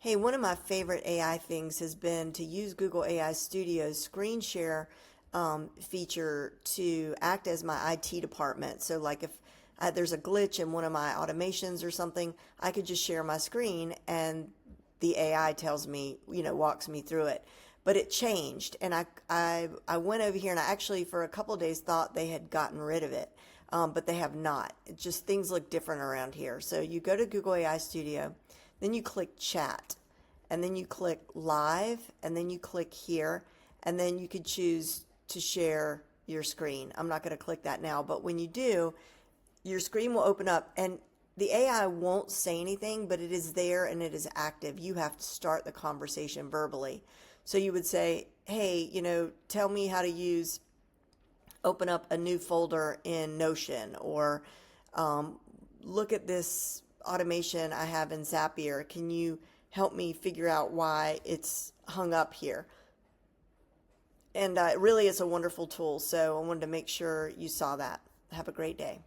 Hey, one of my favorite AI things has been to use Google AI Studio's screen share feature to act as my IT department. So like if there's a glitch in one of my automations or something, I could just share my screen and the AI tells me, walks me through it. But it changed, and I went over here and I actually for a couple of days thought they had gotten rid of it, but they have not. It just things look different around here. So you go to Google AI Studio, then you click chat, and then you click live, and then you click here, and then you could choose to share your screen. I'm not going to click that now, but when you do, your screen will open up and the AI won't say anything, but it is there and it is active. You have to start the conversation verbally. So you would say, hey, tell me how to open up a new folder in Notion, or look at this automation I have in Zapier. Can you help me figure out why it's hung up here? And really, it's a wonderful tool. So I wanted to make sure you saw that. Have a great day.